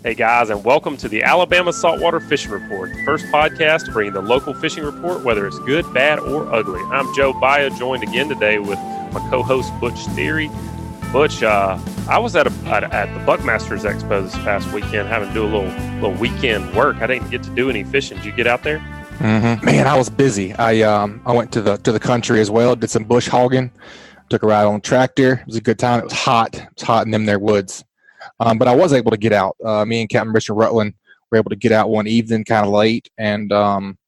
Hey guys, and welcome to the Alabama Saltwater Fishing Report, the first podcast to bring the local fishing report, whether it's good, bad, or ugly. I'm Joe Baia, joined again today with my co-host Butch Theory. Butch, I was at the Buckmasters Expo this past weekend, having to do a little weekend work. I didn't get to do any fishing. Did you get out there? Mm-hmm. Man, I was busy. I went to the country as well. Did some bush hogging. Took a ride on a tractor. It was a good time. It was hot. It was hot in them there woods. But I was able to get out. Me and Captain Richard Rutland were able to get out one evening kind of late and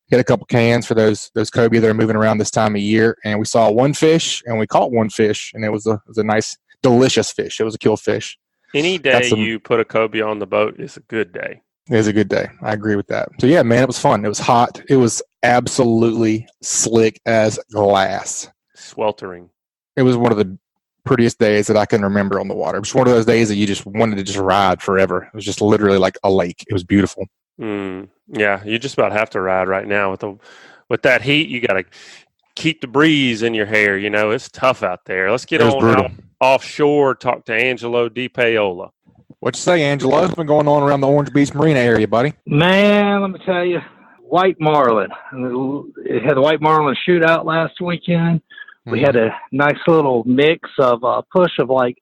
hit a couple cans for those cobia that are moving around this time of year. And we saw one fish, and we caught one fish, and it was a nice, delicious fish. It was a kill fish. Any day you put a cobia on the boat is a good day. It is a good day. I agree with that. So, yeah, man, it was fun. It was hot. It was absolutely slick as glass. Sweltering. It was one of the prettiest days that I can remember on the water. It was one of those days that you just wanted to just ride forever. It was just literally like a lake. It was beautiful. Yeah, you just about have to ride right now with that heat. You got to keep the breeze in your hair. You know, it's tough out there. Let's get on out offshore. Talk to Angelo DePaola. What you say, Angelo? What's been going on around the Orange Beach Marina area, buddy? Man, let me tell you, White Marlin. It had the White Marlin shootout last weekend. We had a nice little mix of push of like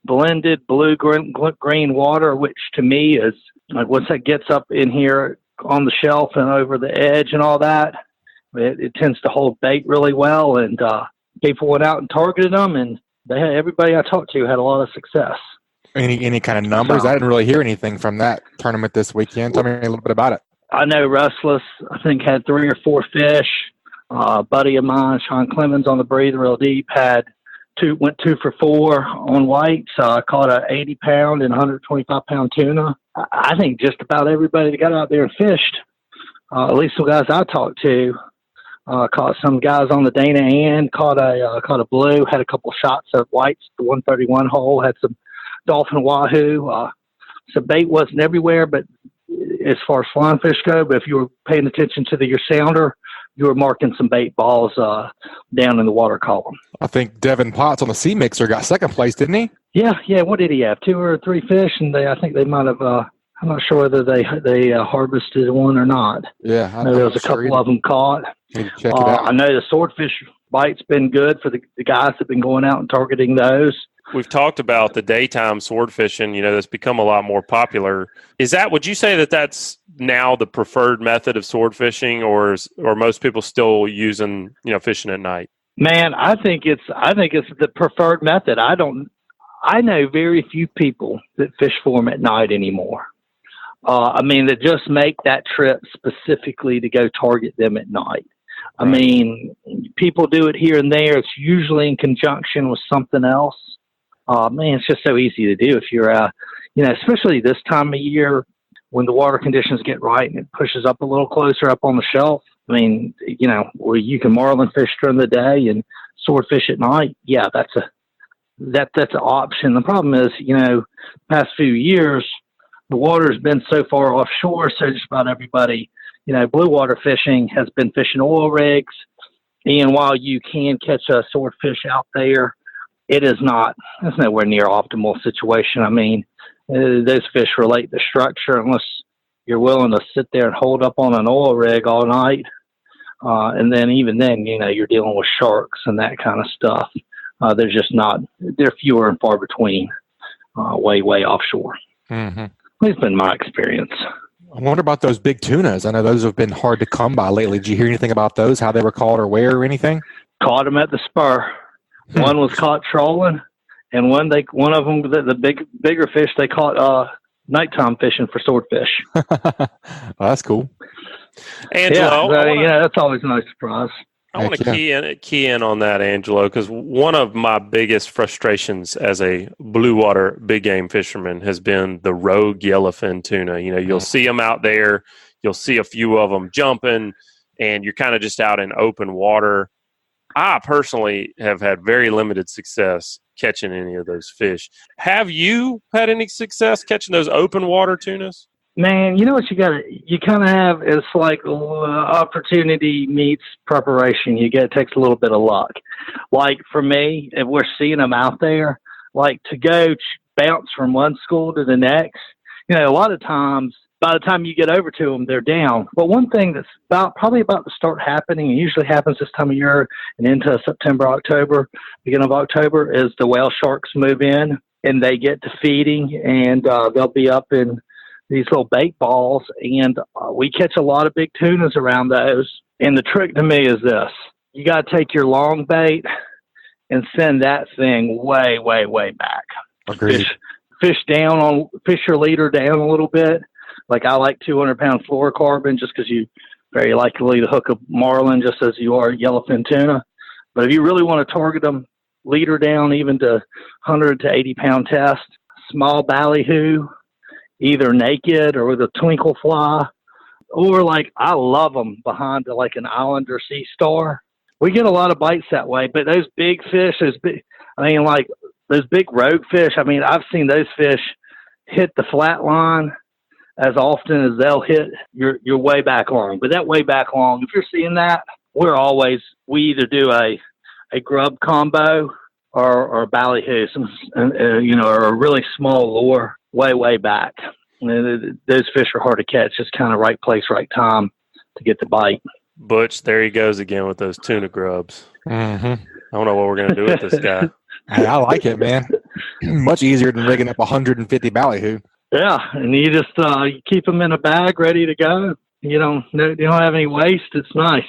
blended blue-green water, which to me is like once that gets up in here on the shelf and over the edge and all that, it tends to hold bait really well. And people went out and targeted them, and everybody I talked to had a lot of success. Any kind of numbers? I didn't really hear anything from that tournament this weekend. Tell me a little bit about it. I know Restless, I think, had 3 or 4 fish. A buddy of mine, Sean Clemens, on the Breathe Real Deep, went 2 for 4 on whites. Caught a 80-pound and 125-pound tuna. I think just about everybody that got out there and fished, at least the guys I talked to, caught some guys on the Dana Ann, caught a blue, had a couple shots of whites, the 131 hole, had some dolphin wahoo. So bait wasn't everywhere, but as far as flying fish go, but if you were paying attention to your sounder, you were marking some bait balls down in the water column. I think Devin Potts on the Sea Mixer got second place, didn't he? Yeah. What did he have? 2 or 3 fish, and I think they might have. I'm not sure whether they harvested one or not. Yeah, I know there was a couple of them caught. Check it out. I know the swordfish bite's been good for the guys that have been going out and targeting those. We've talked about the daytime sword fishing, that's become a lot more popular. Would you say that that's now the preferred method of sword fishing, or most people still using, fishing at night? Man, I think it's the preferred method. I know very few people that fish for them at night anymore. That just make that trip specifically to go target them at night. Right. People do it here and there. It's usually in conjunction with something else. It's just so easy to do if you're, especially this time of year when the water conditions get right and it pushes up a little closer up on the shelf. Where you can marlin fish during the day and swordfish at night. Yeah, that's an option. The problem is, past few years, the water has been so far offshore, so just about everybody, blue water fishing has been fishing oil rigs. And while you can catch a swordfish out there, it's nowhere near optimal situation. Those fish relate to structure unless you're willing to sit there and hold up on an oil rig all night. And then even then, you're dealing with sharks and that kind of stuff. They're fewer and far between, way offshore. Mm-hmm. It's been my experience. I wonder about those big tunas. I know those have been hard to come by lately. Did you hear anything about those, how they were caught or where or anything? Caught them at the spur. One was caught trolling, and one of them, the bigger fish, they caught nighttime fishing for swordfish. Oh, that's cool. Angelo, that's always a nice surprise. I want to key in on that, Angelo, because one of my biggest frustrations as a blue water big game fisherman has been the rogue yellowfin tuna. You'll see them out there, you'll see a few of them jumping, and you're kind of just out in open water. I personally have had very limited success catching any of those fish. Have you had any success catching those open water tunas? Man, you know what you kind of have, it's like opportunity meets preparation. It takes a little bit of luck. Like for me, if we're seeing them out there, like to go bounce from one school to the next, a lot of times, by the time you get over to them, they're down. But one thing that's probably about to start happening, and usually happens this time of year and into September, October, beginning of October, is the whale sharks move in and they get to feeding, and they'll be up in these little bait balls, and we catch a lot of big tunas around those. And the trick to me is this: you got to take your long bait and send that thing way, way, way back. Agreed. Fish your leader down a little bit. Like I like 200-pound fluorocarbon just because you very likely to hook a marlin just as you are yellowfin tuna. But if you really want to target them, leader down even to 100 to 80-pound test, small ballyhoo, either naked or with a twinkle fly, or like I love them behind like an Islander sea star. We get a lot of bites that way, but those big fish, those big rogue fish, I've seen those fish hit the flat line as often as they'll hit your way back long. But that way back long, if you're seeing that, we either do a grub combo or a ballyhoo, or a really small lure way back. And those fish are hard to catch. Just kind of right place, right time to get the bite. Butch, there he goes again with those tuna grubs. Mm-hmm. I don't know what we're going to do with this guy. Hey, I like it, man. Much easier than rigging up 150 ballyhoo. Yeah, and you just you keep them in a bag ready to go. You don't have any waste. It's nice.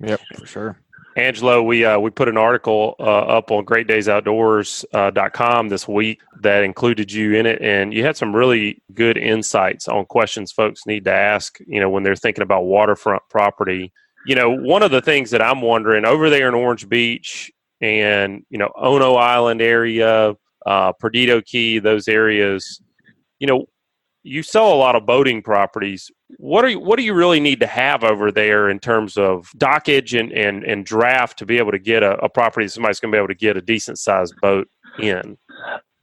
Yep, for sure. Angelo, we put an article up on greatdaysoutdoors.com this week that included you in it, and you had some really good insights on questions folks need to ask, when they're thinking about waterfront property. One of the things that I'm wondering over there in Orange Beach and, Ono Island area, Perdido Key, those areas, you sell a lot of boating properties. What do you really need to have over there in terms of dockage and draft to be able to get a property that somebody's going to be able to get a decent sized boat in?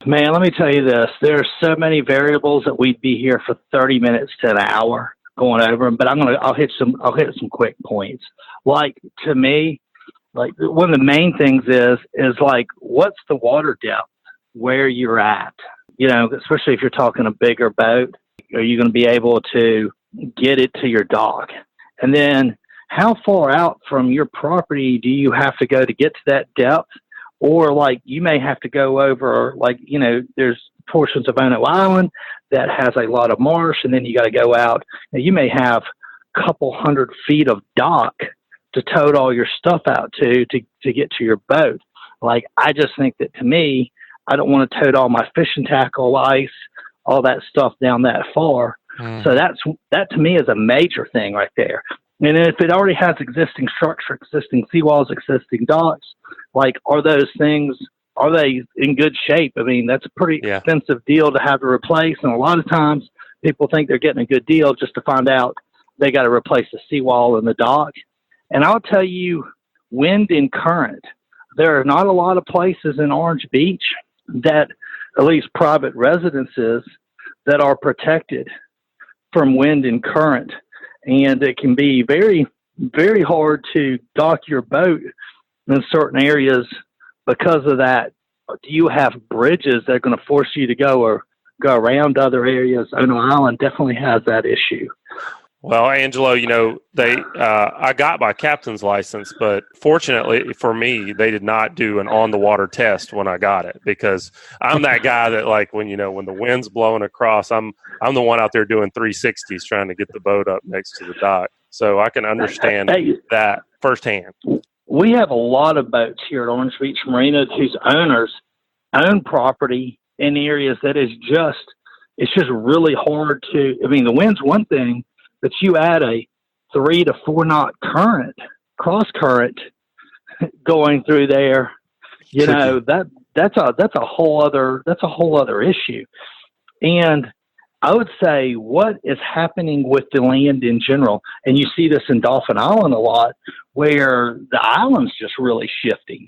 Man, let me tell you this. There are so many variables that we'd be here for 30 minutes to an hour going over them, but I'll hit some quick points. Like, to me, like one of the main things is like, what's the water depth where you're at? Especially if you're talking a bigger boat, are you going to be able to get it to your dock? And then how far out from your property do you have to go to get to that depth? Or like you may have to go over, there's portions of Ono Island that has a lot of marsh, and then you got to go out. Now, you may have a couple 100 feet of dock to tote all your stuff out to get to your boat. Like, I just think that, to me, I don't want to tote all my fishing tackle, ice, all that stuff down that far. So that to me is a major thing right there. And if it already has existing structure, existing seawalls, existing docks, like, are they in good shape? That's a pretty expensive deal to have to replace. And a lot of times people think they're getting a good deal just to find out they got to replace the seawall and the dock. And I'll tell you, wind and current, there are not a lot of places in Orange Beach that, at least private residences, that are protected from wind and current. And it can be very, very hard to dock your boat in certain areas because of that. Do you have bridges that are going to force you to go around other areas? Ono Island definitely has that issue. Well, Angelo, I got my captain's license, but fortunately for me, they did not do an on-the-water test when I got it, because I'm that guy that, like, when the wind's blowing across, I'm the one out there doing 360s trying to get the boat up next to the dock. So I can understand that firsthand. We have a lot of boats here at Orange Beach Marina whose owners own property in areas that it's just really hard to, the wind's one thing, but you add a 3 to 4 knot cross current going through there, that's a whole other issue. And I would say what is happening with the land in general, and you see this in Dauphin Island a lot, where the island's just really shifting.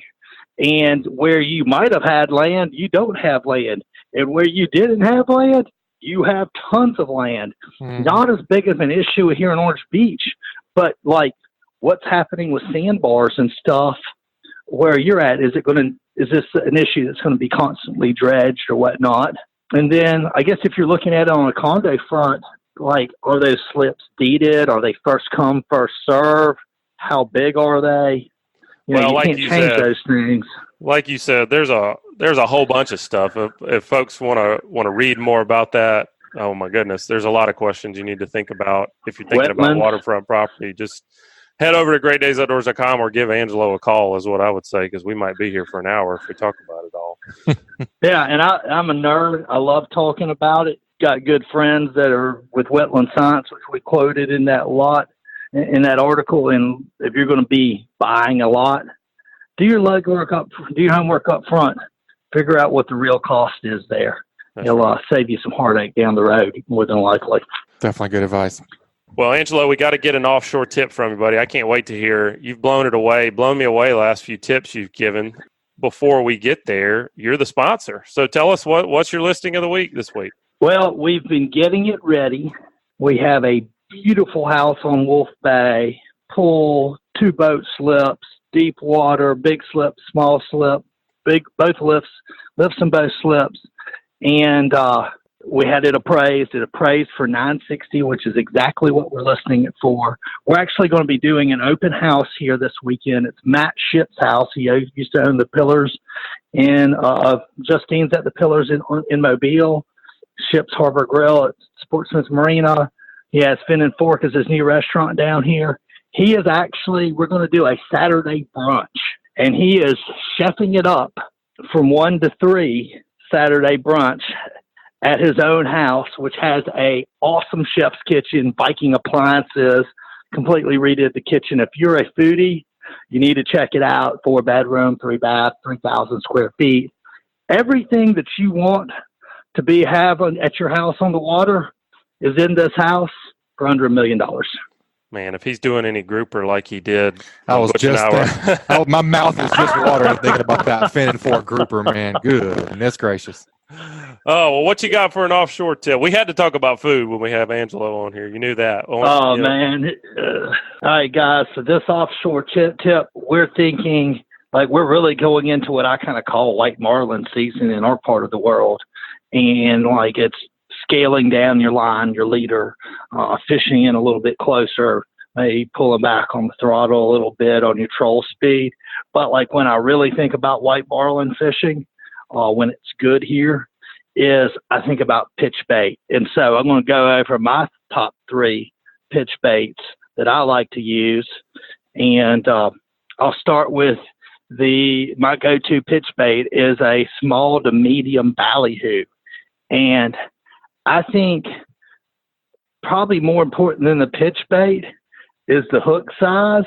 And where you might have had land, you don't have land. And where you didn't have land, you have tons of land. Not as big of an issue here in Orange Beach, but like what's happening with sandbars and stuff where you're at, is this an issue that's going to be constantly dredged or whatnot? And then I guess if you're looking at it on a condo front, like, are those slips deeded? Are they first come, first serve? How big are they? Well, You like can't you change said, those things. like you said, there's a whole bunch of stuff. If folks want to read more about that, oh my goodness, there's a lot of questions you need to think about if you're thinking about Wetlands. waterfront property. Just head over to greatdaysoutdoors.com or give Angelo a call is what I would say, because we might be here for an hour if we talk about it all. Yeah, and I'm a nerd. I love talking about it. Got good friends that are with Wetland Science, which we quoted in that in that article. And if you're going to be buying a lot, do your homework up front. Figure out what the real cost is there. It'll save you some heartache down the road, more than likely. Definitely good advice. Well, Angelo, we got to get an offshore tip from you, buddy. I can't wait to hear. You've blown me away the last few tips you've given. Before we get there, you're the sponsor. So tell us what's your listing of the week this week? Well, we've been getting it ready. We have a beautiful house on Wolf Bay, pool, 2 boat slips, deep water, big slip, small slip, both lifts and both slips. And we had it appraised. It appraised for $960, which is exactly what we're listing it for. We're actually going to be doing an open house here this weekend. It's Matt Ship's house. He used to own the Pillars in Justine's at the Pillars in Mobile. Ship's Harbor Grill at Sportsman's Marina. He has Fin and Fork as his new restaurant down here. We're going to do a Saturday brunch, and he is chefing it up from 1 to 3 Saturday brunch at his own house, which has a awesome chef's kitchen, Viking appliances, completely redid the kitchen. If you're a foodie, you need to check it out. 4 bedroom, 3 bath, 3,000 square feet. Everything that you want to have at your house on the water is in this house for under $1 million. Man, if he's doing any grouper like he did, I was just my mouth is just watering thinking about that Fin and Fork grouper, man. Goodness gracious. Oh, well, what you got for an offshore tip? We had to talk about food when we have Angelo on here. You knew that. Man. All right, guys. So this offshore tip, we're thinking, we're really going into what I kind of call White Marlin season in our part of the world. And it's scaling down your line, your leader, fishing in a little bit closer, maybe pulling back on the throttle a little bit on your troll speed. But when I really think about White Marlin fishing, when it's good here, is I think about pitch bait. And so I'm going to go over my top 3 pitch baits that I like to use. And I'll start with my go-to pitch bait is a small to medium ballyhoo. And I think probably more important than the pitch bait is the hook size.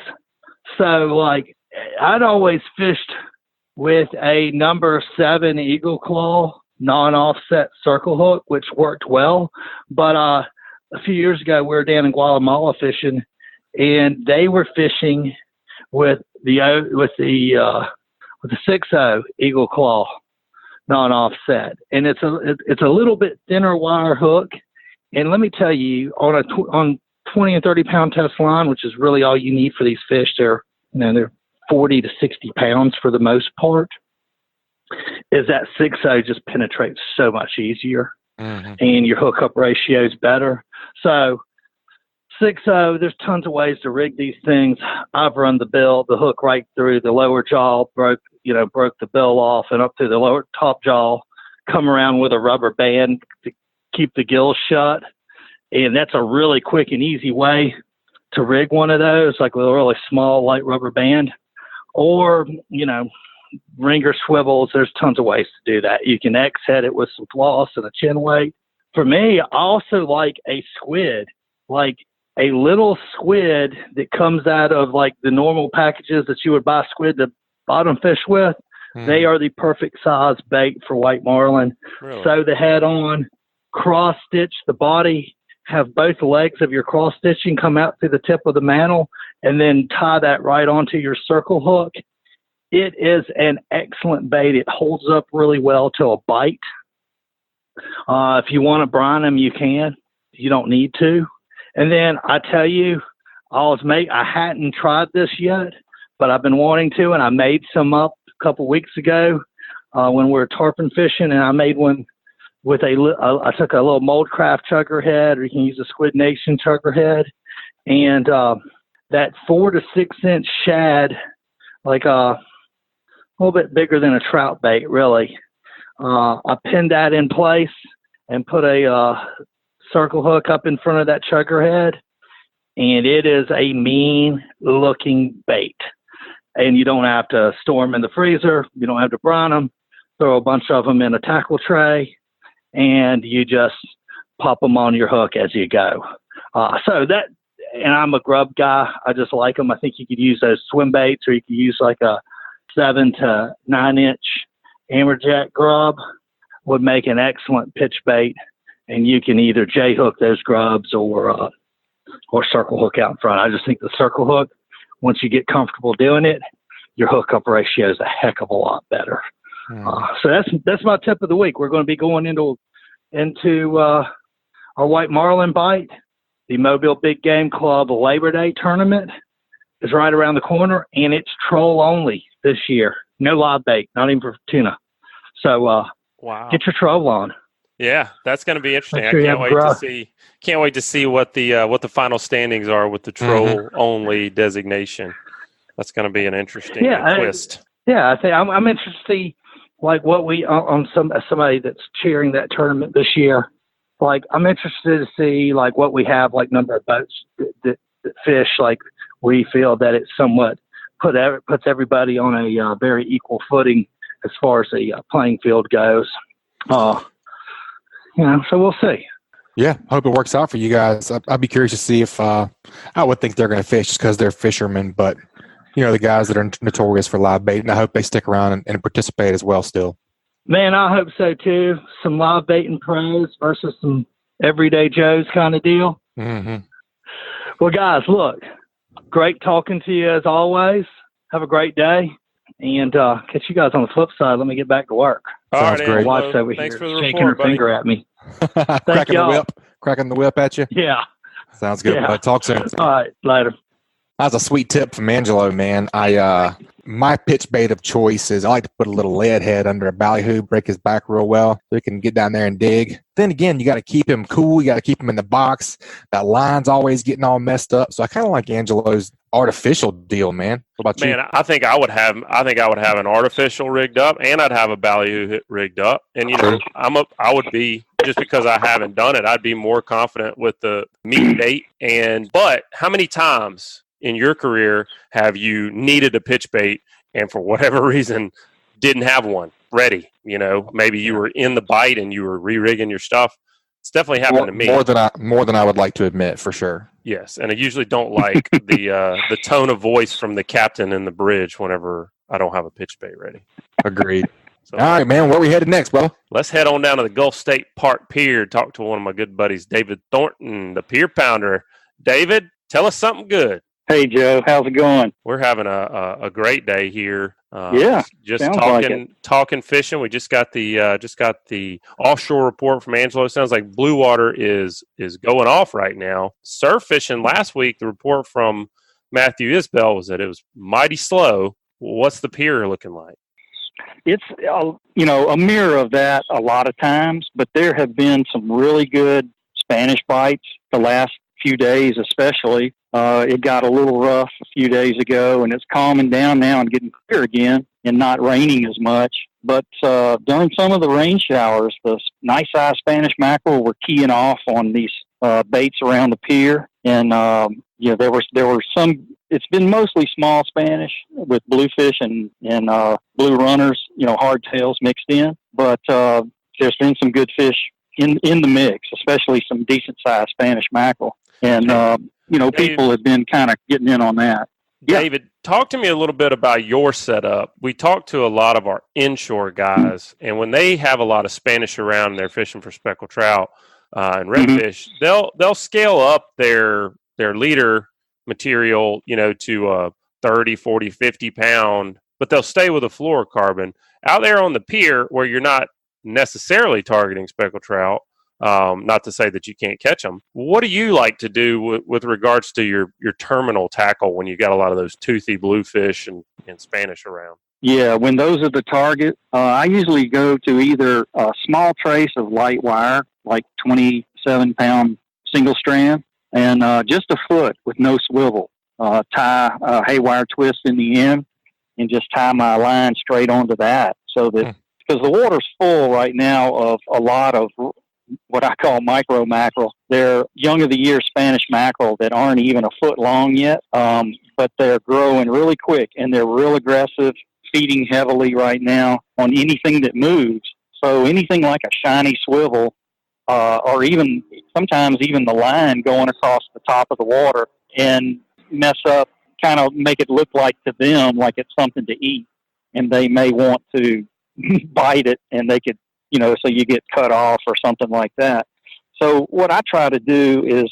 So I'd always fished with a number 7 Eagle Claw non-offset circle hook, which worked well. But a few years ago, we were down in Guatemala fishing, and they were fishing with the 6.0 Eagle Claw non-offset, and it's a little bit thinner wire hook. And let me tell you, on 20 and 30 pound test line, which is really all you need for these fish, they're 40 to 60 pounds for the most part, is that 6.0 just penetrates so much easier, and your hookup ratio is better. So 6.0, there's tons of ways to rig these things. I've run the hook right through the lower jaw, broke the bill off and up through the lower top jaw, come around with a rubber band to keep the gills shut. And that's a really quick and easy way to rig one of those, with a really small, light rubber band. Or, ringer swivels. There's tons of ways to do that. You can X-head it with some floss and a chin weight. For me, I also like a squid, a little squid that comes out of the normal packages that you would buy squid to bottom fish with. They are the perfect size bait for White Marlin. Really? Sew the head on, cross stitch the body, have both legs of your cross stitching come out through the tip of the mantle, and then tie that right onto your circle hook. It is an excellent bait. It holds up really well to a bite. If you want to brine them, you can. You don't need to. And then I tell you, I hadn't tried this yet, but I've been wanting to, and I made some up a couple weeks ago when we were tarpon fishing, and I made one with I took a little Moldcraft chugger head, or you can use a Squid Nation chugger head, and that 4 to 6 inch shad, like a little bit bigger than a trout bait, really. I pinned that in place and put a circle hook up in front of that chugger head, and it is a mean looking bait. And you don't have to store them in the freezer. You don't have to brine them. Throw a bunch of them in a tackle tray, and you just pop them on your hook as you go. And I'm a grub guy. I just like them. I think you could use those swim baits, or you could use like a 7 to 9 inch amberjack grub. Would make an excellent pitch bait, and you can either J hook those grubs or circle hook out in front. I just think the circle hook, once you get comfortable doing it, your hookup ratio is a heck of a lot better. So that's my tip of the week. We're going to be going into our White Marlin bite. The Mobile Big Game Club Labor Day tournament is right around the corner, and it's troll only this year. No live bait, not even for tuna. So wow, get your troll on. Yeah, that's going to be interesting. Sure, Can't wait to see what the final standings are with the troll only designation. That's going to be an interesting twist. I think I'm interested to see like what we on somebody that's cheering that tournament this year. Like I'm interested to see like what we have, like number of boats that fish. Like we feel that it somewhat puts everybody on a very equal footing as far as the playing field goes. So we'll see. Yeah, hope it works out for you guys. I'd be curious to see if I would think they're going to fish just because they're fishermen, but the guys that are notorious for live bait, and I hope they stick around and participate as well still. Man, I hope so too. Some live baiting pros versus some everyday Joes kind of deal. Mm-hmm. Well, guys, look, great talking to you as always. Have a great day, and catch you guys on the flip side. Let me get back to work. Sounds great. My wife's over Thanks here for the shaking report, her finger at me. Cracking the whip at you. Yeah. Sounds good. Yeah. Bud. Talk soon. All right, later. That's a sweet tip from Angelo, man. My pitch bait of choice is I like to put a little lead head under a ballyhoo, break his back real well so he can get down there and dig. Then again, you got to keep him cool. You got to keep him in the box. That line's always getting all messed up. So I kind of like Angelo's artificial deal, man. What about you? Man, I think I would have an artificial rigged up, and I'd have a ballyhoo rigged up. And I would be, just because I haven't done it, I'd be more confident with the meat bait. But how many times in your career have you needed a pitch bait and for whatever reason didn't have one ready? Maybe you were in the bite and you were re-rigging your stuff. It's definitely happened to me. More than I would like to admit, for sure. Yes, and I usually don't like the tone of voice from the captain in the bridge whenever I don't have a pitch bait ready. Agreed. So, all right, man. Where are we headed next, bro? Let's head on down to the Gulf State Park Pier. Talk to one of my good buddies, David Thornton, the Pier Pounder. David, tell us something good. Hey, Joe. How's it going? We're having a great day here. Just talking fishing. We just got the offshore report from Angelo. Sounds like blue water is going off right now. Surf fishing last week, the report from Matthew Isbell was that it was mighty slow. What's the pier looking like? It's a mirror of that a lot of times, but there have been some really good Spanish bites the last few days, especially. It got a little rough a few days ago, and it's calming down now and getting clear again and not raining as much. But during some of the rain showers, the nice-sized Spanish mackerel were keying off on these baits around the pier. And, there were some. It's been mostly small Spanish with bluefish and blue runners, hardtails mixed in. But there's been some good fish in the mix, especially some decent-sized Spanish mackerel. And, David, people have been kind of getting in on that. Yeah. David, talk to me a little bit about your setup. We talk to a lot of our inshore guys, and when they have a lot of Spanish around and they're fishing for speckled trout and redfish, they'll scale up their leader material, to 30, 40, 50 pound, but they'll stay with a fluorocarbon. Out there on the pier where you're not necessarily targeting speckled trout, not to say that you can't catch them. What do you like to do with regards to your terminal tackle when you got a lot of those toothy bluefish and Spanish around? Yeah, when those are the target, I usually go to either a small trace of light wire, like 27-pound single strand, and just a foot with no swivel. Tie a haywire twist in the end and just tie my line straight onto that, so that, because the water's full right now of a lot of what I call micro mackerel. They're young of the year Spanish mackerel that aren't even a foot long yet, but they're growing really quick, and they're real aggressive, feeding heavily right now on anything that moves. So anything like a shiny swivel, or even sometimes even the line going across the top of the water and mess up, kind of make it look like to them like it's something to eat, and they may want to bite it, and they could, so you get cut off or something like that. So what I try to do is,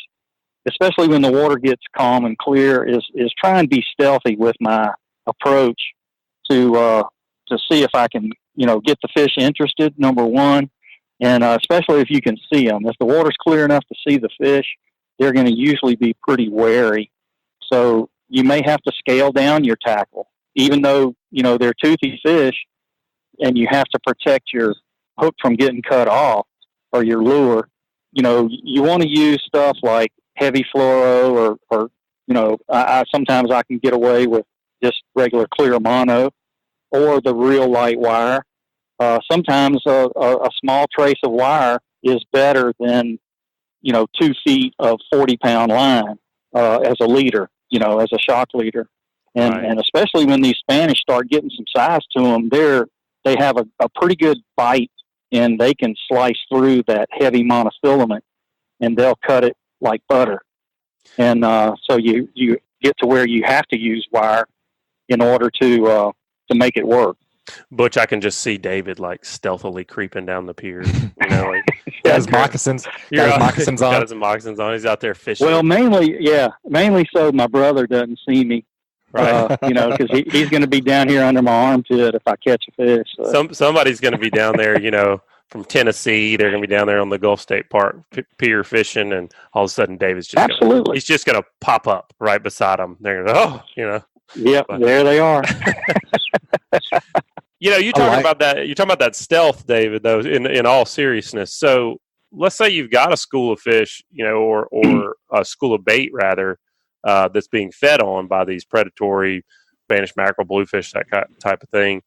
especially when the water gets calm and clear, is try and be stealthy with my approach to see if I can, get the fish interested, number one, and especially if you can see them. If the water's clear enough to see the fish, they're going to usually be pretty wary. So you may have to scale down your tackle, even though, they're toothy fish, and you have to protect your hook from getting cut off, or your lure. You want to use stuff like heavy fluoro, or I sometimes I can get away with just regular clear mono, or the real light wire. Sometimes a small trace of wire is better than 2 feet of 40-pound line as a leader, as a shock leader. And Right. and especially when these Spanish start getting some size to them, they have a pretty good bite, and they can slice through that heavy monofilament, and they'll cut it like butter. And so you get to where you have to use wire in order to make it work. Butch, I can just see David like stealthily creeping down the pier. Got his moccasins. Got his moccasins on. Got his moccasins on. He's out there fishing. Well, mainly so my brother doesn't see me. Right. Because he's going to be down here under my armpit if I catch a fish. So. Somebody's going to be down there, from Tennessee. They're going to be down there on the Gulf State Park pier fishing, and all of a sudden David's just he's just going to pop up right beside them. They're going to Yep, there they are. You talking about that? You're talking about that stealth, David. Though, in all seriousness, so let's say you've got a school of fish, or a school of bait rather, that's being fed on by these predatory Spanish mackerel, bluefish, that type of thing.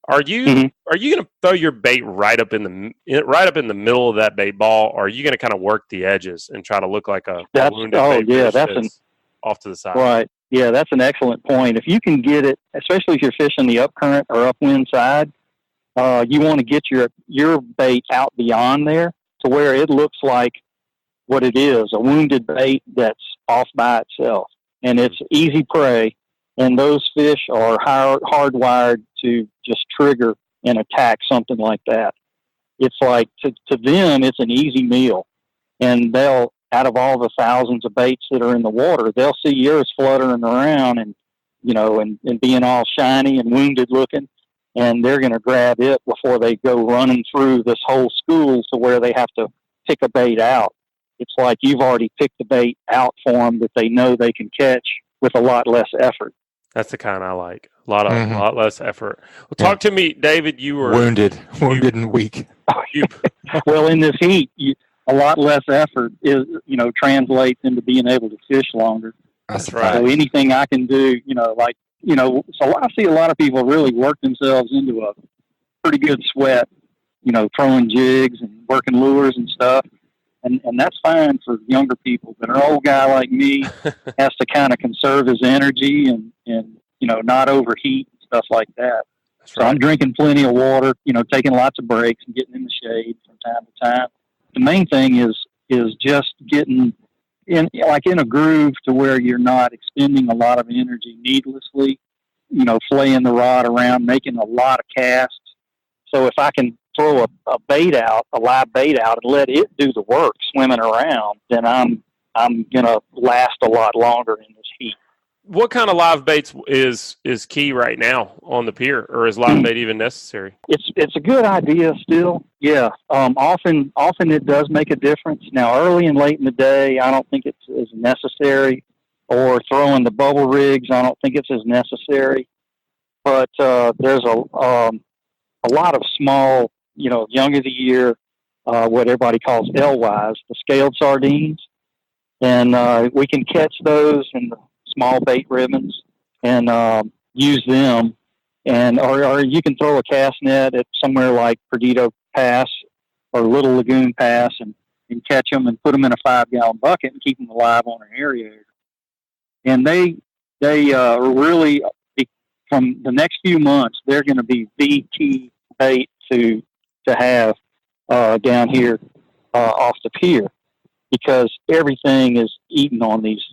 Are you going to throw your bait right up in the middle of that bait ball, or are you going to kind of work the edges and try to look like a wounded bait fish off to the side? Right. Yeah, that's an excellent point. If you can get it, especially if you're fishing the upcurrent or upwind side, you want to get your bait out beyond there to where it looks like what it is, a wounded bait that's off by itself. And it's easy prey, and those fish are hardwired to just trigger and attack something like that. It's like, to them, it's an easy meal. And they'll, out of all the thousands of baits that are in the water, they'll see yours fluttering around and being all shiny and wounded looking, and they're going to grab it before they go running through this whole school to where they have to pick a bait out. It's like you've already picked the bait out for them that they know they can catch with a lot less effort. That's the kind I like. A lot less effort. Well, talk to me, David. You were wounded and weak. Well, in this heat, a lot less effort translates into being able to fish longer. That's right. So anything I can do, so I see a lot of people really work themselves into a pretty good sweat, throwing jigs and working lures and stuff. And that's fine for younger people, but an old guy like me has to kind of conserve his energy and not overheat and stuff like that. That's so right. I'm drinking plenty of water, taking lots of breaks and getting in the shade from time to time. The main thing is just getting in a groove to where you're not expending a lot of energy needlessly, flaying the rod around, making a lot of casts. So if I can throw a bait out, a live bait out, and let it do the work swimming around, then I'm going to last a lot longer in this heat. What kind of live baits is key right now on the pier, or is live bait even necessary? It's a good idea still. Yeah. Often it does make a difference. Now, early and late in the day, I don't think it's as necessary, or throwing the bubble rigs, I don't think it's as necessary. but there's a lot of small, young of the year, what everybody calls LYs, the scaled sardines. And we can catch those in the small bait ribbons and use them. And or you can throw a cast net at somewhere like Perdido Pass or Little Lagoon Pass and catch them and put them in a 5-gallon bucket and keep them alive on an aerator. And they really, from the next few months, they're going to be the key bait to have down here off the pier, because everything is eaten on these,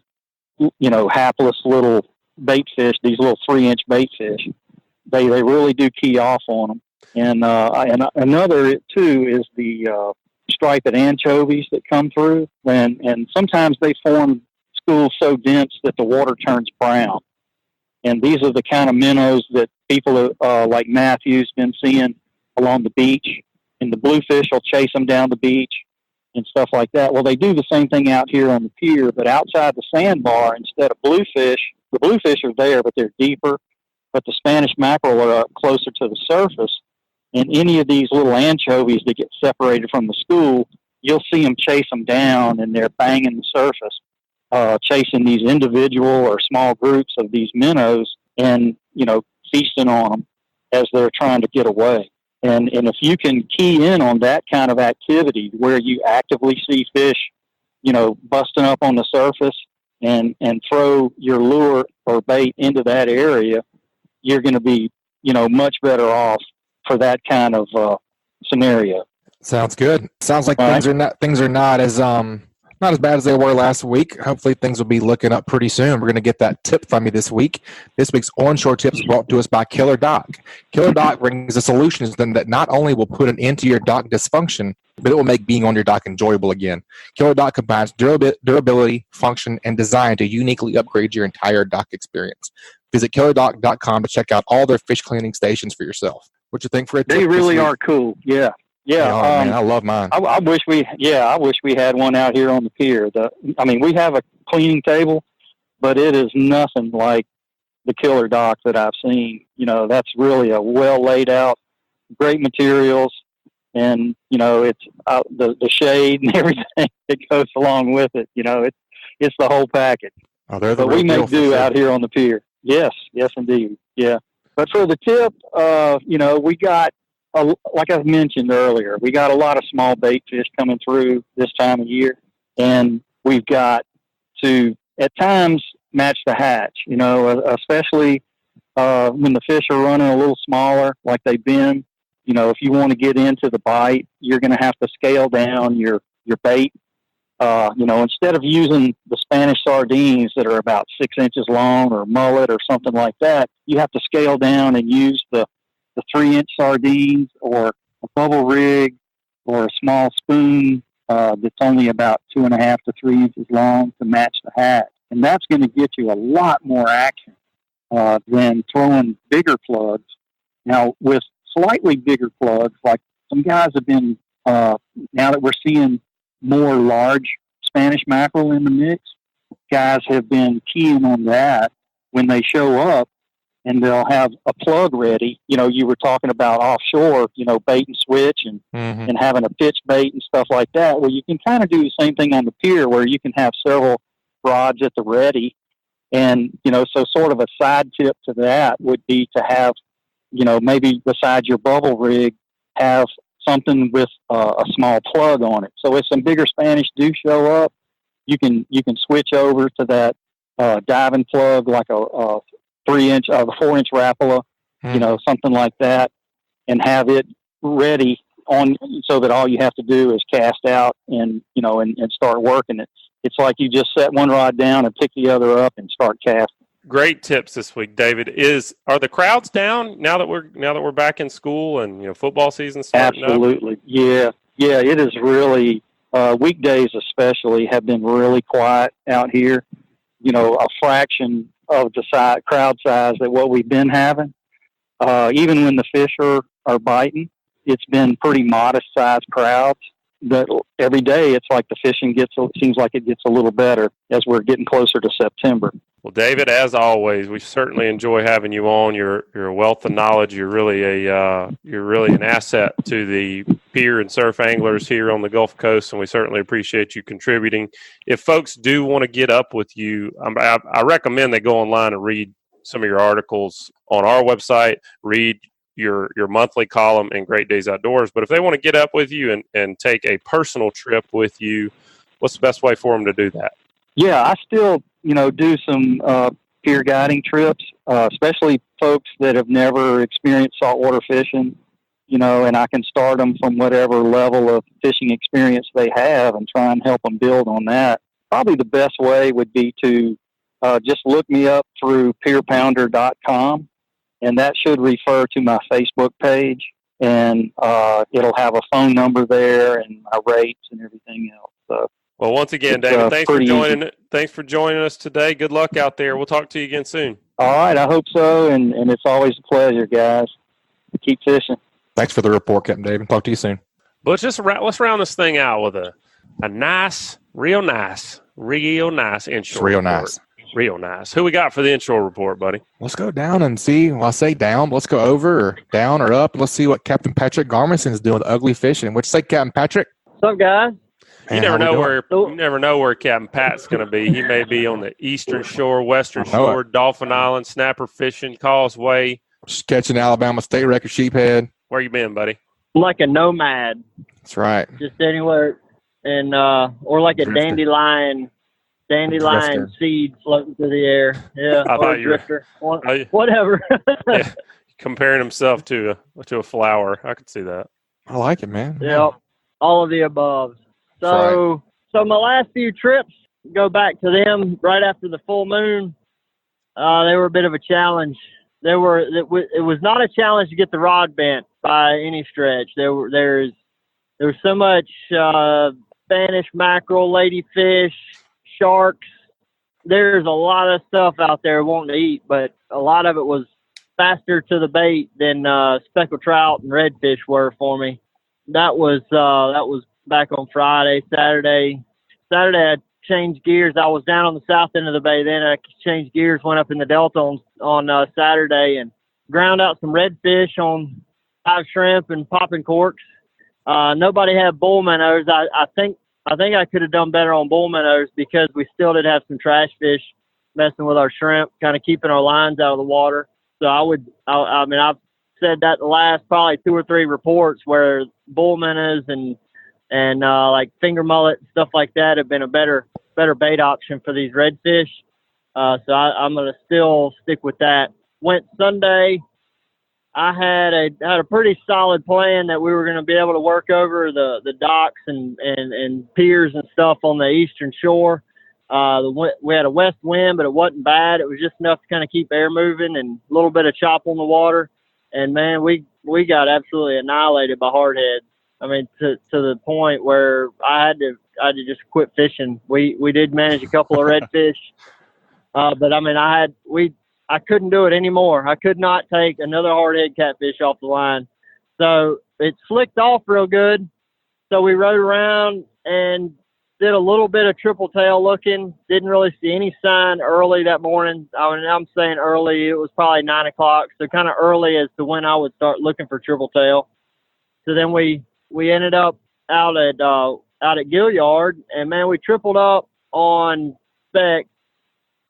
hapless little bait fish, these little 3-inch bait fish. They really do key off on them. And another too is the striped anchovies that come through, and sometimes they form schools so dense that the water turns brown. And these are the kind of minnows that people like Matthew's been seeing along the beach, and the bluefish will chase them down the beach and stuff like that. Well, they do the same thing out here on the pier, but outside the sandbar, instead of bluefish, the bluefish are there, but they're deeper, but the Spanish mackerel are closer to the surface. And any of these little anchovies that get separated from the school, you'll see them chase them down, and they're banging the surface, chasing these individual or small groups of these minnows and, feasting on them as they're trying to get away. And if you can key in on that kind of activity where you actively see fish, busting up on the surface and throw your lure or bait into that area, you're going to be, much better off for that kind of scenario. Sounds good. Sounds like things are not as bad as they were last week. Hopefully things will be looking up pretty soon. We're going to get that tip from you this week. This week's onshore tips brought to us by Killer Doc. Killer Doc brings a solution that not only will put an end to your dock dysfunction, but it will make being on your dock enjoyable again. Killer Doc combines durability, function, and design to uniquely upgrade your entire dock experience. Visit killerdoc.com to check out all their fish cleaning stations for yourself. What you think for a tip? They really are cool. Yeah. Yeah. Man, I love mine. I wish we had one out here on the pier. We have a cleaning table, but it is nothing like the Killer Doc that I've seen. That's really a well laid out, great materials, and it's the shade and everything that goes along with it. It's the whole package. Oh, they're but we make do out here on the pier. Yes, indeed. Yeah. But for the tip, we got, like I mentioned earlier, we got a lot of small bait fish coming through this time of year, and we've got to, at times, match the hatch, especially when the fish are running a little smaller like they've been. If you want to get into the bite, you're going to have to scale down your bait. Instead of using the Spanish sardines that are about 6 inches long or mullet or something like that, you have to scale down and use the 3-inch sardines or a bubble rig or a small spoon that's only about 2.5 to 3 inches long to match the hatch. And that's going to get you a lot more action than throwing bigger plugs. Now, with slightly bigger plugs, like some guys have been, now that we're seeing more large Spanish mackerel in the mix, guys have been keying on that when they show up, and they'll have a plug ready. You were talking about offshore, bait and switch and having a pitch bait and stuff like that. Well, you can kind of do the same thing on the pier where you can have several rods at the ready. And, so sort of a side tip to that would be to have, maybe besides your bubble rig, have something with a small plug on it. So if some bigger Spanish do show up, you can switch over to that diving plug, like a 3-inch, the 4-inch Rapala, something like that, and have it ready on, so that all you have to do is cast out and start working it. It's like you just set one rod down and pick the other up and start casting. Great tips this week, David. Are the crowds down now that we're back in school and football season starting? Absolutely, yeah. It is really weekdays especially have been really quiet out here. A fraction of the crowd size that what we've been having. Even when the fish are biting, it's been pretty modest sized crowds. But every day it's like the fishing seems like it gets a little better as we're getting closer to September. Well, David, as always, we certainly enjoy having you on. You're a wealth of knowledge. You're really an asset to the pier and surf anglers here on the Gulf Coast, and we certainly appreciate you contributing. If folks do want to get up with you, I recommend they go online and read some of your articles on our website, read your monthly column in Great Days Outdoors. But if they want to get up with you and take a personal trip with you, what's the best way for them to do that? Yeah, I still, do some pier guiding trips, especially folks that have never experienced saltwater fishing, and I can start them from whatever level of fishing experience they have and try and help them build on that. Probably the best way would be to just look me up through pierpounder.com, and that should refer to my Facebook page, and it'll have a phone number there and my rates and everything else. So, well, once again, David, thanks for joining us today. Good luck out there. We'll talk to you again soon. All right, I hope so, and it's always a pleasure, guys. Keep fishing. Thanks for the report, Captain David. Talk to you soon. But let's round this thing out with a nice, real nice inshore real report. Nice. Real nice. Who we got for the inshore report, buddy? Let's go down and see. Well, I say down. Let's go over or down or up. Let's see what Captain Patrick Garmison is doing with ugly fishing. What'd you say, Captain Patrick? What's up, guys? You never know where Captain Pat's going to be. He may be on the eastern shore, western shore, Dauphin Island, snapper fishing, causeway. Just catching Alabama state record sheephead. Where you been, buddy? Like a nomad. That's right. Just anywhere, and or like a dandelion seed floating through the air. Yeah, or a drifter. Whatever. Yeah, comparing himself to a flower. I could see that. I like it, man. Yeah, all of the above. So my last few trips go back to them right after the full moon. They were a bit of a challenge. It was not a challenge to get the rod bent by any stretch. There was so much Spanish mackerel, ladyfish, sharks. There's a lot of stuff out there wanting to eat, but a lot of it was faster to the bait than speckled trout and redfish were for me. That was back on Friday. Saturday I changed gears. I was down on the south end of the bay. Then I changed gears, went up in the Delta on Saturday and ground out some redfish on 5 shrimp and popping corks. Nobody had bull minnows. I think I could have done better on bull minnows because we still did have some trash fish messing with our shrimp, kind of keeping our lines out of the water. So I've said that the last probably 2 or 3 reports where bull minnows and like finger mullet and stuff like that have been a better bait option for these redfish. So I'm going to still stick with that. Went Sunday. I had a pretty solid plan that we were going to be able to work over the docks and piers and stuff on the eastern shore. We had a west wind, but it wasn't bad. It was just enough to kind of keep air moving and a little bit of chop on the water. And man, we got absolutely annihilated by hardheads. I mean, to the point where I had to just quit fishing. We did manage a couple of redfish, but I mean, I couldn't do it anymore. I could not take another hardhead catfish off the line. So it slicked off real good. So we rode around and did a little bit of triple tail looking. Didn't really see any sign early that morning. I mean, I'm saying early. It was probably 9 o'clock. So kind of early as to when I would start looking for triple tail. So then we ended up out at Gilliard, and man, we tripled up on spec,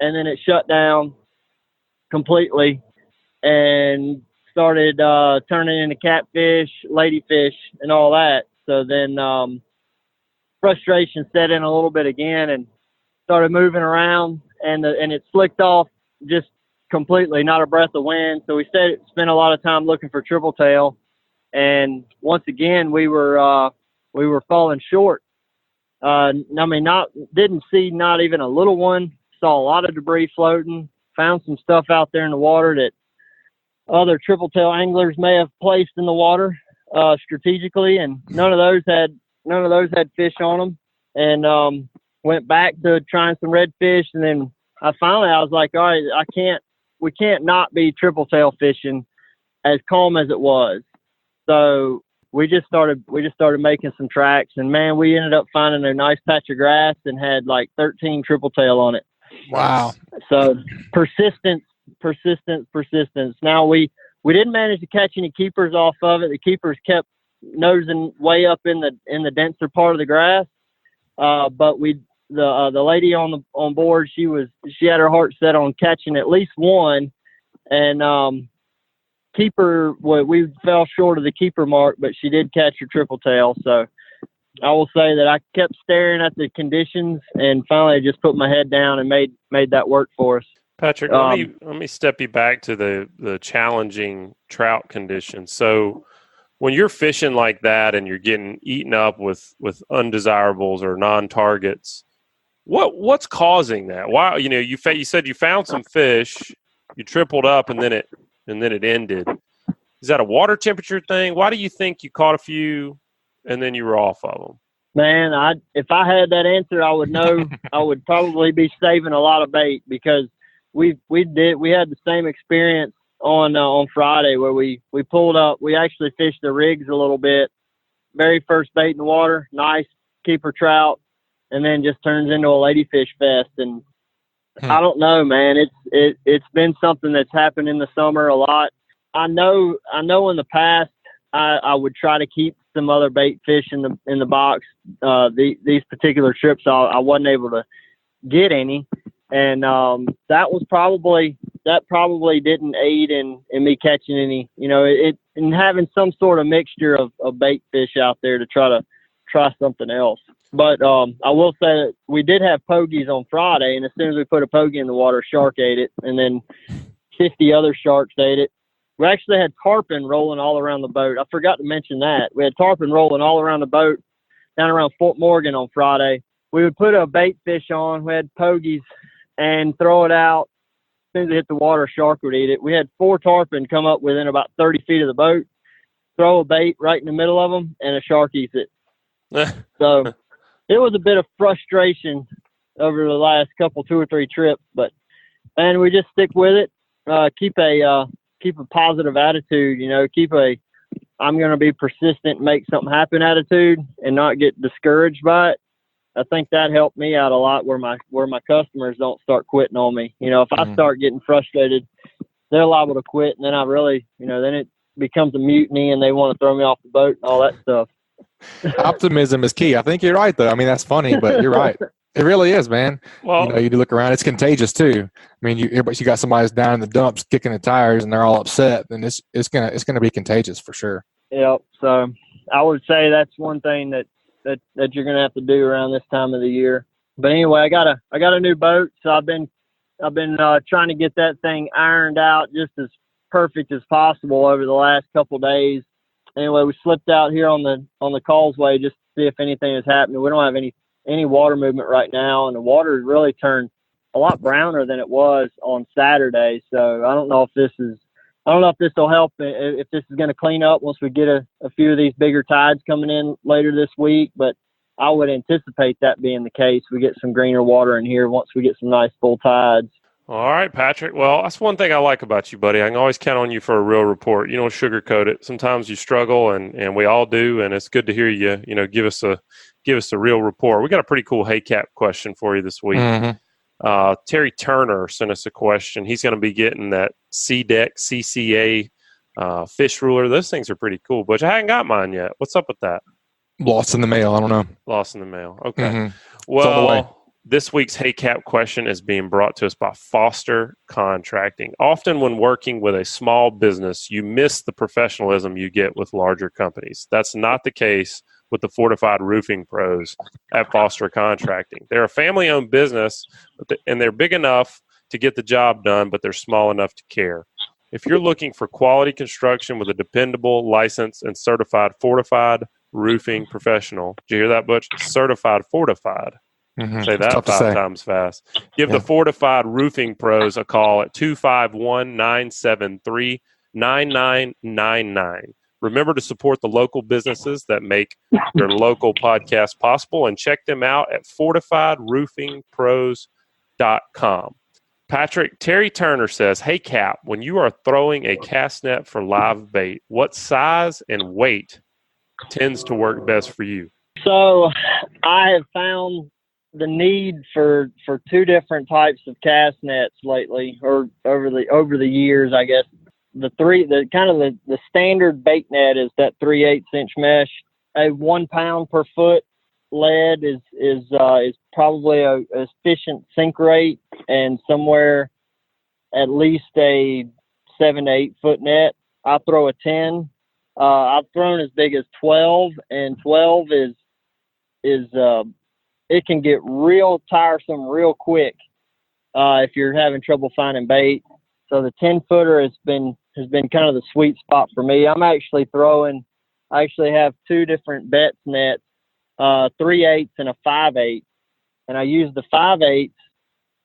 and then it shut down completely and started turning into catfish, ladyfish, and all that. So then frustration set in a little bit again and started moving around, and it slicked off just completely, not a breath of wind. So we spent a lot of time looking for triple tail. And once again, we were falling short. I mean, didn't see not even a little one. Saw a lot of debris floating. Found some stuff out there in the water that other triple tail anglers may have placed in the water strategically, and none of those had fish on them. And went back to trying some redfish, and then I was like, all right, we can't not be triple tail fishing as calm as it was. So we just started making some tracks, and man, we ended up finding a nice patch of grass and had like 13 triple tail on it. Wow. So persistence. Now we didn't manage to catch any keepers off of it. The keepers kept nosing way up in the denser part of the grass. But the lady on board, she had her heart set on catching at least one, and keeper, we fell short of the keeper mark, but she did catch her triple tail. So I will say that I kept staring at the conditions, and finally just put my head down and made that work for us. Patrick, let me step you back to the challenging trout conditions. So when you're fishing like that and you're getting eaten up with undesirables or non-targets, what's causing that? Why, you said you found some fish, you tripled up, and then it ended. Is that a water temperature thing? Why do you think you caught a few and then you were off of them? Man, if I had that answer, I would know. I would probably be saving a lot of bait, because we had the same experience on Friday where we pulled up. We actually fished the rigs a little bit. Very first bait in the water, nice keeper trout, and then just turns into a ladyfish fest. And I don't know, man. It's been something that's happened in the summer a lot. I know in the past I would try to keep some other bait fish in the box. These particular trips I wasn't able to get any, and that probably didn't aid in me catching any. And having some sort of mixture of bait fish out there to try something else. But I will say that we did have pogies on Friday, and as soon as we put a pogie in the water, a shark ate it, and then 50 other sharks ate it. We actually had tarpon rolling all around the boat. I forgot to mention that. We had tarpon rolling all around the boat down around Fort Morgan on Friday. We would put a bait fish on. We had pogies and throw it out. As soon as it hit the water, a shark would eat it. We had 4 tarpon come up within about 30 feet of the boat, throw a bait right in the middle of them, and a shark eats it. So it was a bit of frustration over the last 2 or 3 trips, but and we just stick with it. Keep a positive attitude, keep I'm going to be persistent and make something happen attitude, and not get discouraged by it. I think that helped me out a lot, where my customers don't start quitting on me. If I start getting frustrated, they're liable to quit, and then I really, then it becomes a mutiny and they want to throw me off the boat and all that stuff. Optimism is key. I think you're right, though. I mean, that's funny, but you're right. It really is, man. Well, you look around; it's contagious too. I mean, you got somebody who's down in the dumps kicking the tires, and they're all upset, and it's gonna be contagious for sure. Yep. So I would say that's one thing that you're gonna have to do around this time of the year. But anyway, I got a new boat, so I've been trying to get that thing ironed out just as perfect as possible over the last couple of days. Anyway, we slipped out here on the causeway just to see if anything is happening. We don't have any water movement right now, and the water has really turned a lot browner than it was on Saturday. So I don't know if this will help, if this is going to clean up once we get a few of these bigger tides coming in later this week, but I would anticipate that being the case. We get some greener water in here once we get some nice full tides. All right, Patrick. Well, that's one thing I like about you, buddy. I can always count on you for a real report. You don't sugarcoat it. Sometimes you struggle, and we all do, and it's good to hear you, give us a real report. We got a pretty cool Hey Cap question for you this week. Mm-hmm. Terry Turner sent us a question. He's going to be getting that C-Deck CCA fish ruler. Those things are pretty cool, but I haven't got mine yet. What's up with that? Lost in the mail. I don't know. Lost in the mail. Okay. Mm-hmm. Well, this week's Hey Cap question is being brought to us by Foster Contracting. Often when working with a small business, you miss the professionalism you get with larger companies. That's not the case with the fortified roofing pros at Foster Contracting. They're a family-owned business, and they're big enough to get the job done, but they're small enough to care. If you're looking for quality construction with a dependable, licensed, and certified fortified roofing professional, did you hear that, Butch? Certified fortified. Mm-hmm. Say that 5 times fast. Give the Fortified Roofing Pros a call at 251-973-9999. Remember to support the local businesses that make your local podcast possible, and check them out at fortifiedroofingpros.com. Patrick, Terry Turner says, hey, Cap, when you are throwing a cast net for live bait, what size and weight tends to work best for you? So I have found the need for two different types of cast nets lately, or over the years, I guess. The standard bait net is that 3/8 inch mesh. A 1 pound per foot lead is probably a efficient sink rate, and somewhere at least a 7 to 8 foot net. I throw a 10. I've thrown as big as 12, and 12 is it can get real tiresome real quick if you're having trouble finding bait. So the 10 footer has been kind of the sweet spot for me. I actually have two different bets nets, 3/8 and a 5/8, and I use the 5/8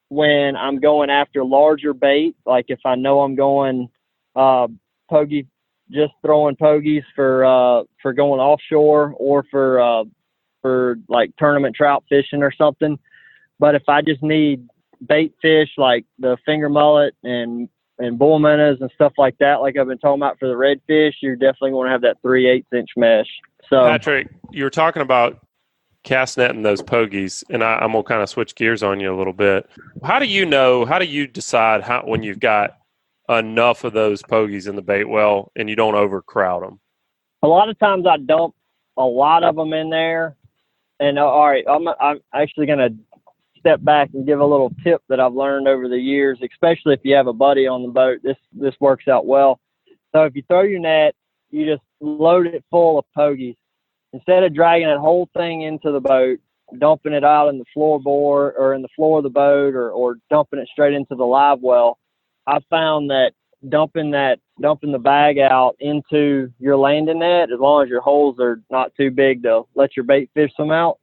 when I'm going after larger bait, like if I know I'm going pogie, just throwing pogies for going offshore, or for like tournament trout fishing or something. But if I just need bait fish like the finger mullet and bull minnows and stuff like that, like I've been talking about for the redfish, you're definitely going to have that 3/8 inch mesh. So Patrick, you were talking about cast netting those pogies, and I'm going to kind of switch gears on you a little bit. How do you decide when you've got enough of those pogies in the bait well and you don't overcrowd them? A lot of times I dump a lot of them in there. And all right, I'm actually going to step back and give a little tip that I've learned over the years, especially if you have a buddy on the boat. This works out well. So if you throw your net, you just load it full of pogies. Instead of dragging that whole thing into the boat, dumping it out in the floorboard or in the floor of the boat, or dumping it straight into the live well, I found that dumping the bag out into your landing net, as long as your holes are not too big to let your bait fish swim out,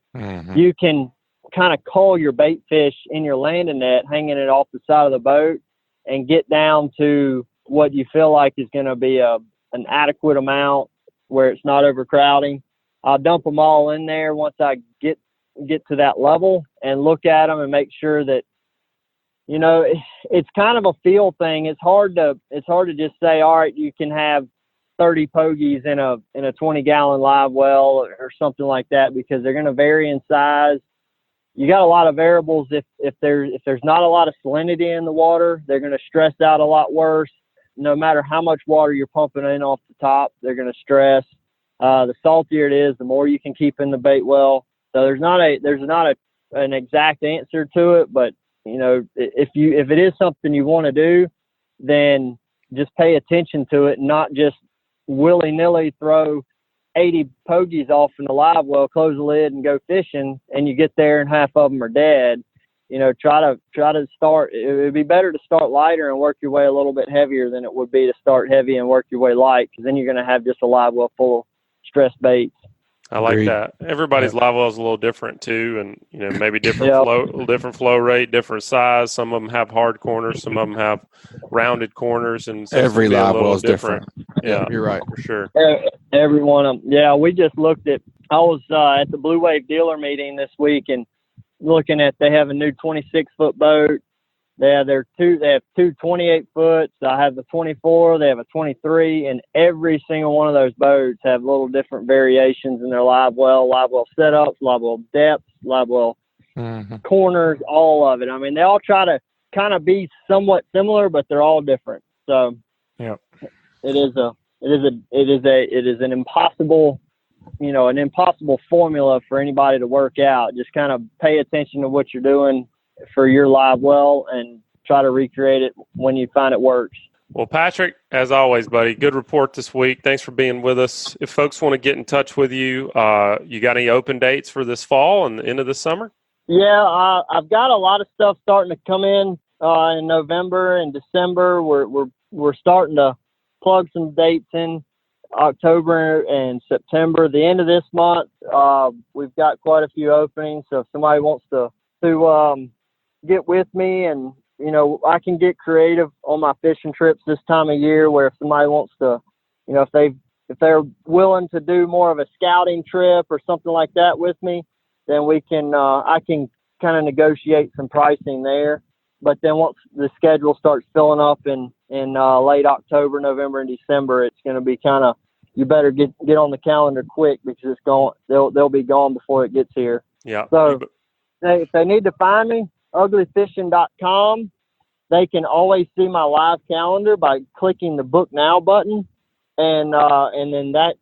you can kind of call your bait fish in your landing net, hanging it off the side of the boat, and get down to what you feel like is going to be an adequate amount where it's not overcrowding. I'll dump them all in there once I get to that level, and look at them and make sure that, you know, it's kind of a feel thing. It's hard to just say, all right, you can have 30 pogies in a 20-gallon live well or something like that, because they're going to vary in size. You got a lot of variables. If there's not a lot of salinity in the water, they're going to stress out a lot worse. No matter how much water you're pumping in off the top, they're going to stress. The saltier it is, the more you can keep in the bait well. So there's not an exact answer to it, but you know, if it is something you want to do, then just pay attention to it, and not just willy-nilly throw 80 pogies off in the live well, close the lid and go fishing, and you get there and half of them are dead. You know, try to start. It would be better to start lighter and work your way a little bit heavier than it would be to start heavy and work your way light, because then you're going to have just a live well full of stress baits. I like Agreed. that. Everybody's live well is a little different too, and you know, maybe different flow rate, different size. Some of them have hard corners, some of them have rounded corners, and so Every live well is different. Yeah, you're right for sure. Every one of them. Yeah, we just looked at. I was at the Blue Wave dealer meeting this week, and looking at, they have a new 26-foot boat. They have two 28-foots. I have the 24. They have a 23, and every single one of those boats have little different variations in their live well setups, live well depths, live well corners, all of it. I mean, they all try to kind of be somewhat similar, but they're all different. So yeah, it is an impossible, an impossible formula for anybody to work out. Just kind of pay attention to what you're doing for your live well and try to recreate it when you find it works. Well, Patrick, as always, buddy, good report this week. Thanks for being with us. If folks want to get in touch with you, you got any open dates for this fall and the end of the summer? Yeah, I've got a lot of stuff starting to come in November and December. We're starting to plug some dates in October and September. The end of this month, we've got quite a few openings. So if somebody wants to get with me, and I can get creative on my fishing trips this time of year, where if somebody wants to, if they're willing to do more of a scouting trip or something like that with me, then we can I can kind of negotiate some pricing there. But then once the schedule starts filling up in late October, November, and December, it's going to be kind of, you better get on the calendar quick, because they'll be gone before it gets here. Yeah. So if they need to find me, uglyfishing.com. They can always see my live calendar by clicking the Book Now button, and then that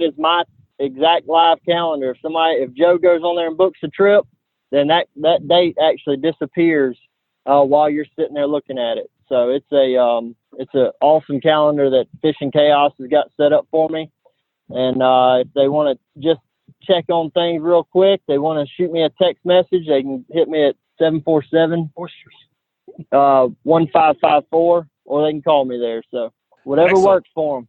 is my exact live calendar. If Joe goes on there and books a trip, then that date actually disappears while you're sitting there looking at it. So it's a awesome calendar that Fishing Chaos has got set up for me. And if they want to just check on things real quick, they want to shoot me a text message, they can hit me at 747-1554, or they can call me there. So whatever Excellent. works for them.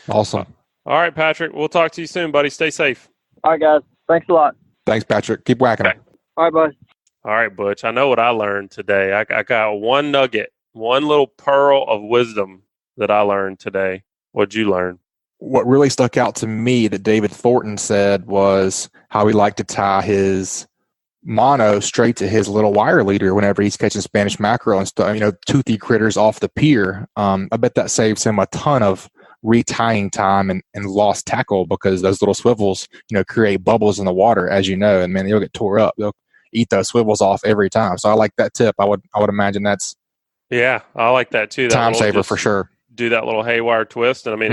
Awesome. All right, Patrick. We'll talk to you soon, buddy. Stay safe. All right, guys. Thanks a lot. Thanks, Patrick. Keep whacking them. All right, bud. All right, Butch. I know what I learned today. I got one nugget, one little pearl of wisdom that I learned today. What'd you learn? What really stuck out to me that David Thornton said was how he liked to tie his mono straight to his little wire leader whenever he's catching Spanish mackerel and stuff, toothy critters off the pier. I bet that saves him a ton of retying time and lost tackle, because those little swivels, create bubbles in the water, as you know, and man, they'll get tore up. They'll eat those swivels off every time. So I like that tip. I would imagine that's I like that too. That time saver for sure. Do that little haywire twist, and I mean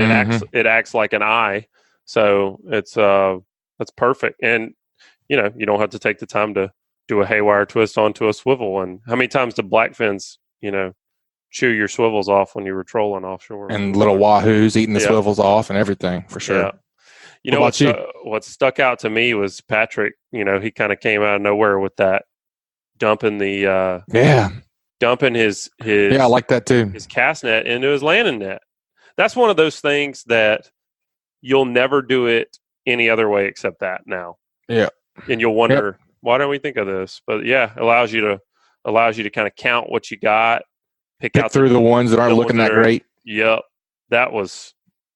it acts like an eye, so it's that's perfect. And you don't have to take the time to do a haywire twist onto a swivel. And how many times do blackfins chew your swivels off when you were trolling offshore? And little wahoos eating the swivels off and everything, for sure. Yeah. What stuck out to me was Patrick. He kind of came out of nowhere with that dumping his I like that too. His cast net into his landing net. That's one of those things that you'll never do it any other way except that now. Yeah. And you'll wonder, why don't we think of this? But it allows you to kind of count what you got, pick out through the ones that aren't looking that great. Yep. That was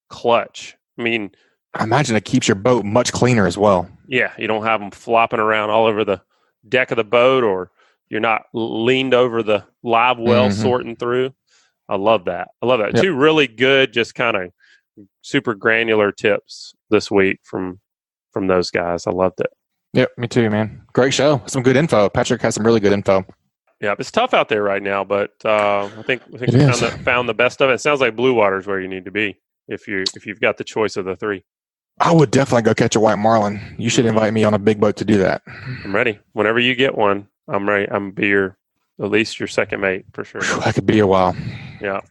clutch. I mean, I imagine it keeps your boat much cleaner as well. Yeah. You don't have them flopping around all over the deck of the boat, or you're not leaned over the live well sorting through. I love that. Yep. Two really good, just kind of super granular tips this week from those guys. I loved it. Yep, me too, man. Great show. Some good info. Patrick has some really good info. Yeah, it's tough out there right now, but I think we found the best of it. It sounds like blue water is where you need to be if you've got the choice of the three. I would definitely go catch a white marlin. You should invite me on a big boat to do that. I'm ready. Whenever you get one, I'm ready. I'm be at least your second mate for sure. That could be a while. Yeah.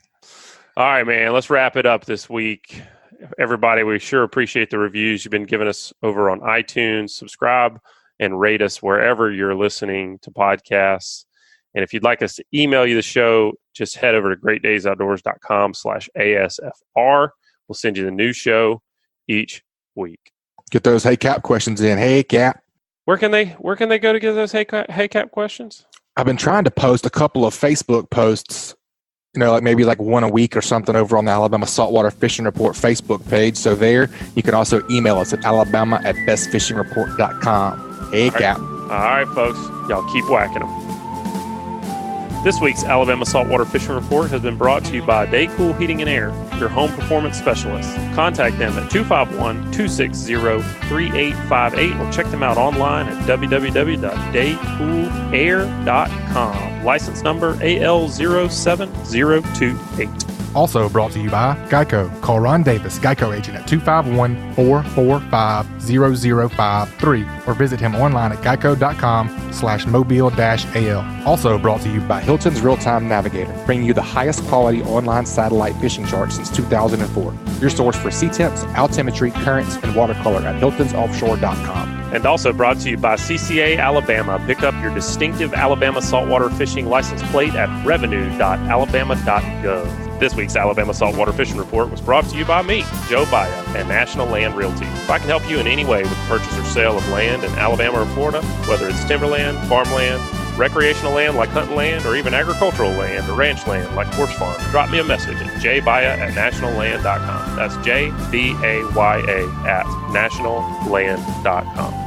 All right, man. Let's wrap it up this week. Everybody, we sure appreciate the reviews you've been giving us over on iTunes. Subscribe and rate us wherever you're listening to podcasts. And if you'd like us to email you the show, just head over to greatdaysoutdoors.com/ASFR. We'll send you the new show each week. Get those Hey Cap questions in. Hey Cap. Where can they go to get those Hey Cap questions? I've been trying to post a couple of Facebook posts, maybe one a week or something over on the Alabama Saltwater Fishing Report Facebook page. So there, you can also email us at alabama@bestfishingreport.com. Hey, Cap. All right, folks. Y'all keep whacking them. This week's Alabama Saltwater Fishing Report has been brought to you by Daycool Heating and Air, your home performance specialist. Contact them at 251-260-3858 or check them out online at www.daycoolair.com. License number AL07028. Also brought to you by Geico. Call Ron Davis, Geico agent, at 251-445-0053 or visit him online at geico.com/mobile-al. Also brought to you by Hilton's Real-Time Navigator, bringing you the highest quality online satellite fishing charts since 2004. Your source for sea temps, altimetry, currents, and watercolor at hiltonsoffshore.com. And also brought to you by CCA Alabama. Pick up your distinctive Alabama saltwater fishing license plate at revenue.alabama.gov. This week's Alabama Saltwater Fishing Report was brought to you by me, Joe Baya, and National Land Realty. If I can help you in any way with the purchase or sale of land in Alabama or Florida, whether it's timberland, farmland, recreational land like hunting land, or even agricultural land or ranch land like horse farm, drop me a message at jbaya@nationalland.com. That's JBAYA@nationalland.com.